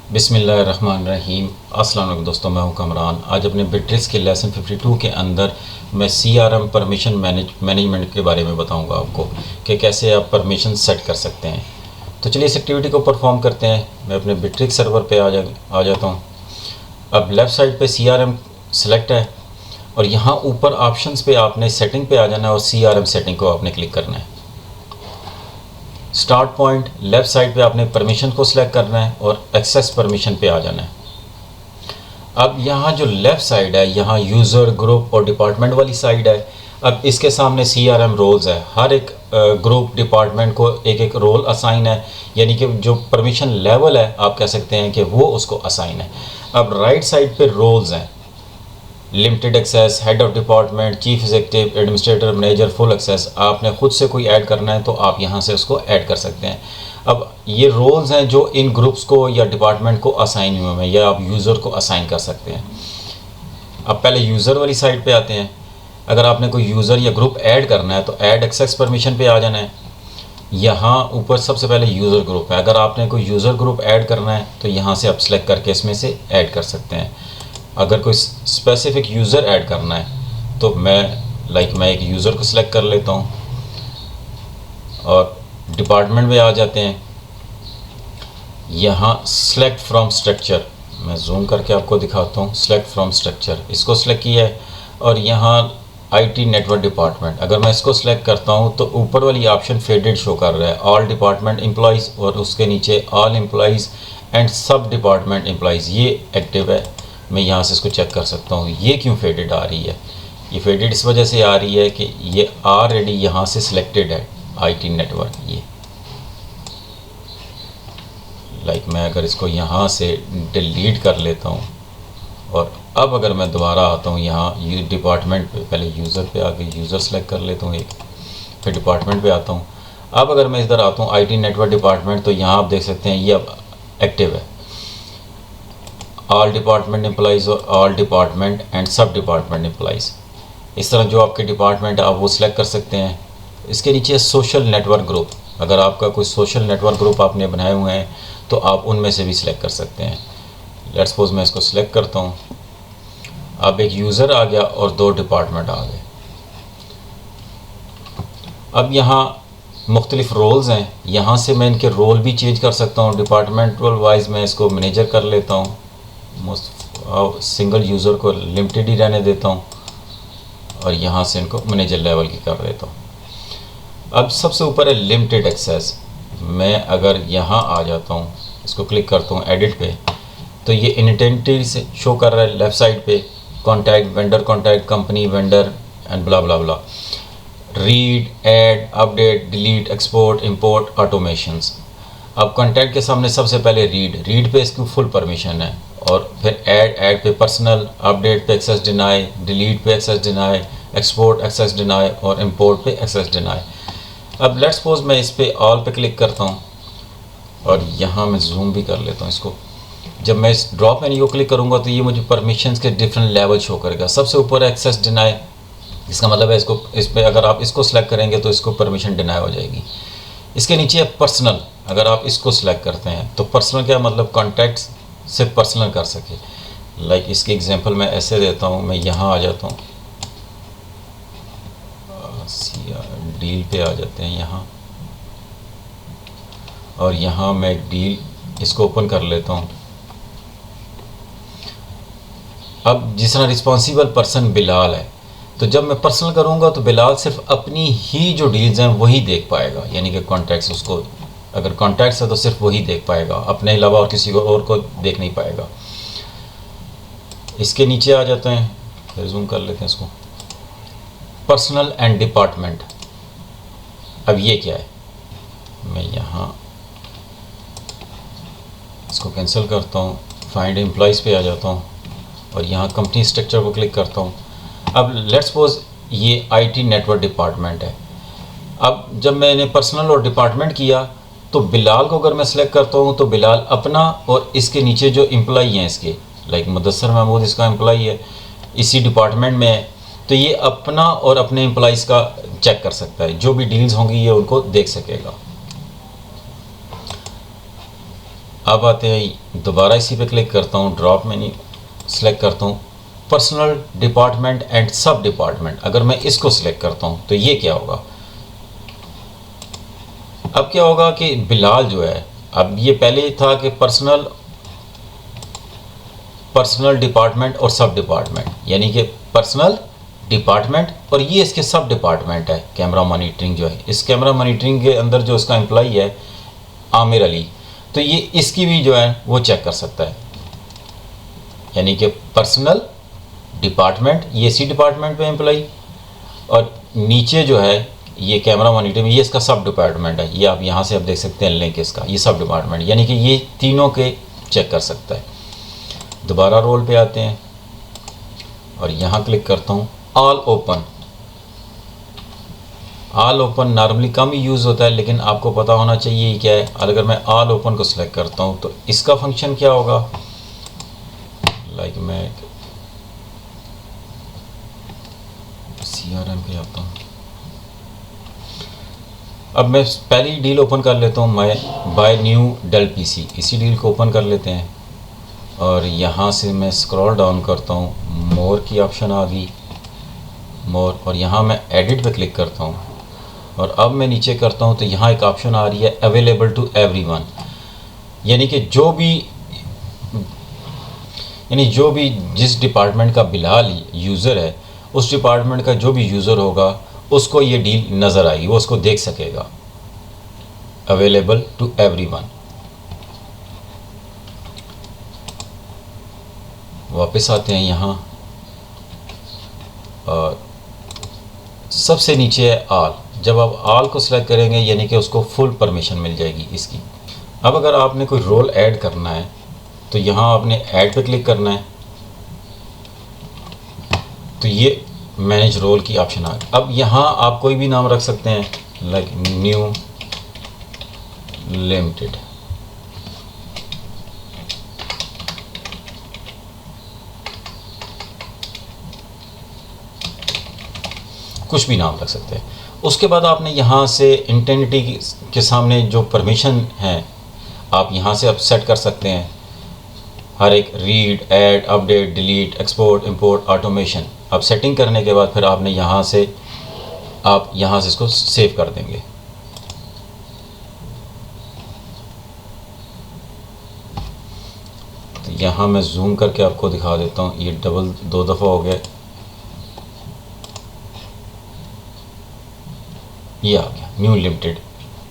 बिस्मिल्लाहिर्रहमानिर्रहीम। अस्सलाम वालेकुम दोस्तों, मैं हूं कमरान। आज अपने बिट्रिक्स के लेसन 52 के अंदर मैं सीआरएम परमिशन मैनेजमेंट के बारे में बताऊंगा आपको कि कैसे आप परमिशन सेट कर सकते हैं। तो चलिए इस एक्टिविटी को परफॉर्म करते हैं। मैं अपने बिट्रिक्स सर्वर पे आ जाता हूं। अब लेफ़्ट साइड पे सीआरएम सेलेक्ट है और यहाँ ऊपर ऑप्शंस पे आपने सेटिंग पे आ जाना है और सीआरएम सेटिंग को आपने क्लिक करना है। स्टार्ट पॉइंट लेफ़्ट साइड पे आपने परमिशन को सिलेक्ट करना है और एक्सेस परमिशन पे आ जाना है। अब यहाँ जो लेफ़्ट साइड है, यहाँ यूज़र, ग्रुप और डिपार्टमेंट वाली साइड है। अब इसके सामने सीआरएम रोल्स है। हर एक ग्रुप, डिपार्टमेंट को एक एक रोल असाइन है, यानी कि जो परमिशन लेवल है आप कह सकते हैं कि वो उसको असाइन है। अब राइट साइड पे रोल्स हैं, limited access, head of department, chief executive, administrator, manager, full access. आपने खुद से कोई ऐड करना है तो आप यहाँ से उसको ऐड कर सकते हैं। अब ये रोल्स हैं जो इन ग्रुप्स को या डिपार्टमेंट को असाइन हुए हैं, या आप यूज़र को असाइन कर सकते हैं। अब पहले यूज़र वाली साइड पे आते हैं। अगर आपने कोई यूज़र या ग्रुप ऐड करना है तो ऐड एक्सेस परमिशन पे आ जाना है। यहाँ ऊपर सबसे पहले यूज़र ग्रुप है। अगर आपने कोई यूज़र ग्रुप ऐड करना है तो यहाँ से आप सेलेक्ट करके इसमें से ऐड कर सकते हैं। अगर कोई स्पेसिफिक यूज़र ऐड करना है तो मैं एक यूज़र को सिलेक्ट कर लेता हूँ और डिपार्टमेंट में आ जाते हैं। यहाँ सेलेक्ट फ्रॉम स्ट्रक्चर, मैं जूम करके आपको दिखाता हूँ। सेलेक्ट फ्रॉम स्ट्रक्चर, इसको सिलेक्ट किया है और यहाँ आईटी नेटवर्क डिपार्टमेंट, अगर मैं इसको सिलेक्ट करता हूँ तो ऊपर वाली ऑप्शन फेडेड शो कर रहा है, ऑल डिपार्टमेंट एम्प्लॉइज़, और उसके नीचे ऑल एम्प्लॉइज़ एंड सब डिपार्टमेंट एम्प्लॉइज़, ये एक्टिव है। मैं यहाँ से इसको चेक कर सकता हूँ। ये क्यों फेडेड आ रही है? ये फेडेड इस वजह से आ रही है कि ये ऑलरेडी यहाँ से सिलेक्टेड है आईटी नेटवर्क। ये मैं अगर इसको यहाँ से डिलीट कर लेता हूँ और अब अगर मैं दोबारा आता हूँ यहाँ डिपार्टमेंट पे, पहले यूज़र पे आके यूज़र सेलेक्ट कर लेता हूँ एक, फिर डिपार्टमेंट पे आता हूँ। अब अगर मैं इधर आता हूँ आईटी नेटवर्क डिपार्टमेंट, तो यहाँ आप देख सकते हैं ये अब एक्टिव है, ऑल डिपार्टमेंट एम्प्लॉइज़ और ऑल डिपार्टमेंट एंड सब डिपार्टमेंट एम्प्लॉइज़। इस तरह जो आपके डिपार्टमेंट आप वो सिलेक्ट कर सकते हैं। इसके नीचे सोशल नेटवर्क ग्रुप, अगर आपका कोई सोशल नेटवर्क ग्रुप आपने बनाए हुए हैं तो आप उनमें से भी सिलेक्ट कर सकते हैं। लेट्स सपोज मैं इसको सिलेक्ट करता हूँ। अब एक यूज़र आ गया और 2 डिपार्टमेंट आ गए। अब यहाँ मुख्तलिफ रोल्स हैं, यहाँ से मैं इनके रोल भी चेंज कर सकता हूँ। डिपार्टमेंटल वाइज मैं इसको मैनेजर कर लेता हूँ, सिंगल यूज़र को लिमिटेड ही रहने देता हूँ और यहाँ से इनको मैनेजर लेवल की कर देता हूँ। अब सबसे ऊपर है लिमिटेड एक्सेस। मैं अगर यहाँ आ जाता हूँ, इसको क्लिक करता हूँ एडिट पे, तो ये इनटेंटिव से शो कर रहा है लेफ़्ट साइड पे, contact, vendor contact, company, vendor and blah blah blah. Read, add, update, delete, export, import, automations. अब कॉन्टैक्ट के सामने सबसे पहले रीड पे इसकी फुल परमिशन है, और फिर ऐड पे पर्सनल, अपडेट पे एक्सेस डिनाई, डिलीट पे access deny, export access deny और इंपोर्ट पे एक्सेस डिनाई। अब लेट्स सपोज मैं इस पे ऑल पे क्लिक करता हूँ और यहाँ मैं जूम भी कर लेता हूँ इसको। जब मैं इस ड्रॉप मेन्यू को क्लिक करूँगा तो ये मुझे परमिशंस के डिफरेंट लेवल शो करेगा। सबसे ऊपर एक्सेस डिनाई, इसका मतलब है इस पर अगर आप इसको सिलेक्ट करेंगे तो इसको परमिशन डिनाई हो जाएगी। इसके नीचे है पर्सनल, अगर आप इसको सिलेक्ट करते हैं तो पर्सनल क्या मतलब, कॉन्टैक्ट सिर्फ पर्सनल कर सके। इसकी एग्जांपल मैं ऐसे देता हूँ। मैं यहाँ आ जाता हूँ, डील पे आ जाते हैं यहाँ, और यहाँ मैं डील इसको ओपन कर लेता हूँ। अब जिस तरह रिस्पॉन्सिबल पर्सन बिलाल है, तो जब मैं पर्सनल करूँगा तो बिलाल सिर्फ अपनी ही जो डील्स हैं वही देख पाएगा, यानी कि कॉन्टैक्ट्स, उसको अगर कॉन्टैक्ट्स है तो सिर्फ वही देख पाएगा, अपने अलावा और किसी को और को देख नहीं पाएगा। इसके नीचे आ जाते हैं, फिर जूम कर लेते हैं इसको, पर्सनल एंड डिपार्टमेंट। अब ये क्या है, मैं यहाँ इसको कैंसिल करता हूँ, फाइंड एम्प्लॉइज़ पे आ जाता हूँ और यहाँ कंपनी स्ट्रक्चर को क्लिक करता हूँ। अब लेट्स सपोज ये आईटी नेटवर्क डिपार्टमेंट है। अब जब मैंने पर्सनल और डिपार्टमेंट किया तो बिलाल को अगर मैं सेलेक्ट करता हूँ तो बिलाल अपना और इसके नीचे जो एम्प्लॉई हैं इसके, मुदस्सर महमूद इसका एम्प्लॉई है, इसी डिपार्टमेंट में है, तो ये अपना और अपने एम्प्लॉइज़ का चेक कर सकता है। जो भी डील्स होंगी ये उनको देख सकेगा। अब आते हैं, दोबारा इसी पे क्लिक करता हूँ, ड्रॉप मेन्यू सेलेक्ट करता हूँ, पर्सनल डिपार्टमेंट एंड सब डिपार्टमेंट। अगर मैं इसको सिलेक्ट करता हूँ तो ये क्या होगा, अब क्या होगा कि बिलाल जो है, अब ये पहले था कि पर्सनल डिपार्टमेंट और सब डिपार्टमेंट, यानी कि पर्सनल डिपार्टमेंट और ये इसके सब डिपार्टमेंट है कैमरा मॉनिटरिंग जो है। इस कैमरा मॉनिटरिंग के अंदर जो इसका एम्प्लॉई है आमिर अली, तो ये इसकी भी जो है वो चेक कर सकता है, यानी कि पर्सनल डिपार्टमेंट ये इसी डिपार्टमेंट पे एम्प्लॉई, और नीचे जो है ये कैमरा मॉनिटरिंग ये इसका सब डिपार्टमेंट है। ये आप यहाँ से आप देख सकते हैं लिंक इसका, ये सब डिपार्टमेंट, यानी कि ये तीनों के चेक कर सकता है। दोबारा रोल पे आते हैं और यहाँ क्लिक करता हूँ all open. All open normally कम ही यूज़ होता है, लेकिन आपको पता होना चाहिए क्या है। अगर मैं ऑल ओपन को सिलेक्ट करता हूँ तो इसका फंक्शन क्या होगा, लाइक मैं CRM पे आता हूँ। अब मैं पहली डील ओपन कर लेता हूँ, मैं बाय न्यू डेल PC, इसी डील को ओपन कर लेते हैं और यहाँ से मैं स्क्रॉल डाउन करता हूँ, मोर की ऑप्शन आ गई, मोर, और यहाँ मैं एडिट पे क्लिक करता हूँ और अब मैं नीचे करता हूँ तो यहाँ एक ऑप्शन आ रही है अवेलेबल टू एवरीवन, यानी कि जो भी जिस डिपार्टमेंट का बिलाल यूज़र है उस डिपार्टमेंट का जो भी यूज़र होगा उसको ये डील नज़र आएगी, वो उसको देख सकेगा, अवेलेबल टू एवरीवन। वापस आते हैं यहाँ और सबसे नीचे है ऑल। जब आप ऑल को सिलेक्ट करेंगे यानी कि उसको फुल परमिशन मिल जाएगी इसकी। अब अगर आपने कोई रोल ऐड करना है तो यहाँ आपने ऐड पे क्लिक करना है, तो ये मैनेज रोल की ऑप्शन आ गई। अब यहाँ आप कोई भी नाम रख सकते हैं, लाइक न्यू लिमिटेड, कुछ भी नाम रख सकते हैं। उसके बाद आपने यहाँ से इंटेंटिटी के सामने जो परमिशन है आप यहाँ से अब सेट कर सकते हैं, हर एक read, add, update, delete, export, import, automation. अब सेटिंग करने के बाद फिर आपने यहाँ से इसको सेव कर देंगे। तो यहाँ मैं जूम करके आपको दिखा देता हूँ, ये दो दफ़ा हो गया, ये आ गया न्यू लिमिटेड।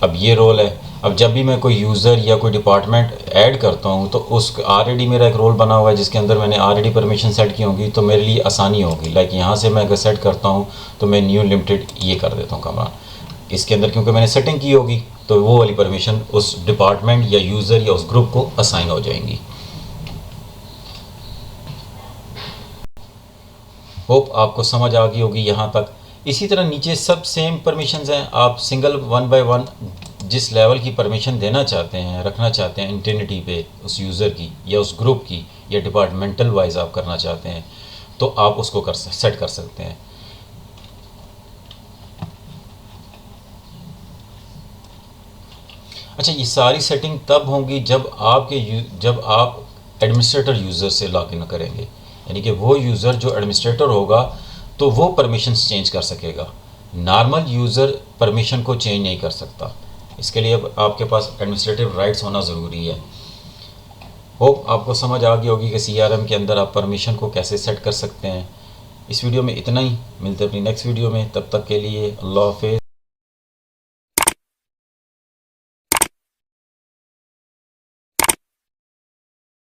अब ये रोल है। अब जब भी मैं कोई यूज़र या कोई डिपार्टमेंट ऐड करता हूँ तो उस ऑलरेडी मेरा एक रोल बना हुआ है जिसके अंदर मैंने ऑलरेडी परमिशन सेट की होंगी, तो मेरे लिए आसानी होगी। लाइक यहाँ से मैं अगर सेट करता हूँ तो मैं न्यू लिमिटेड ये कर देता हूँ कमांड, इसके अंदर क्योंकि मैंने सेटिंग की होगी तो वो वाली परमिशन उस डिपार्टमेंट या यूज़र या उस ग्रुप को असाइन हो जाएंगी। होप आपको समझ आ गई होगी यहाँ तक। इसी तरह नीचे सब सेम परमिशंस हैं, आप सिंगल वन बाय वन जिस लेवल की परमिशन देना चाहते हैं, रखना चाहते हैं इंटेनिटी पे उस यूज़र की या उस ग्रुप की या डिपार्टमेंटल वाइज आप करना चाहते हैं तो आप उसको सेट कर सकते हैं। अच्छा, ये सारी सेटिंग तब होंगी जब आप एडमिनिस्ट्रेटर यूज़र से लॉगिन करेंगे, यानी कि वो यूज़र जो एडमिनिस्ट्रेटर होगा तो वो परमिशंस चेंज कर सकेगा, नॉर्मल यूज़र परमिशन को चेंज नहीं कर सकता। इसके लिए अब आपके पास एडमिनिस्ट्रेटिव राइट्स होना ज़रूरी है। होप आपको समझ आ गई होगी कि CRM के अंदर आप परमिशन को कैसे सेट कर सकते हैं। इस वीडियो में इतना ही, मिलते हैं अपनी नेक्स्ट वीडियो में, तब तक के लिए अल्लाह हाफ़िज़।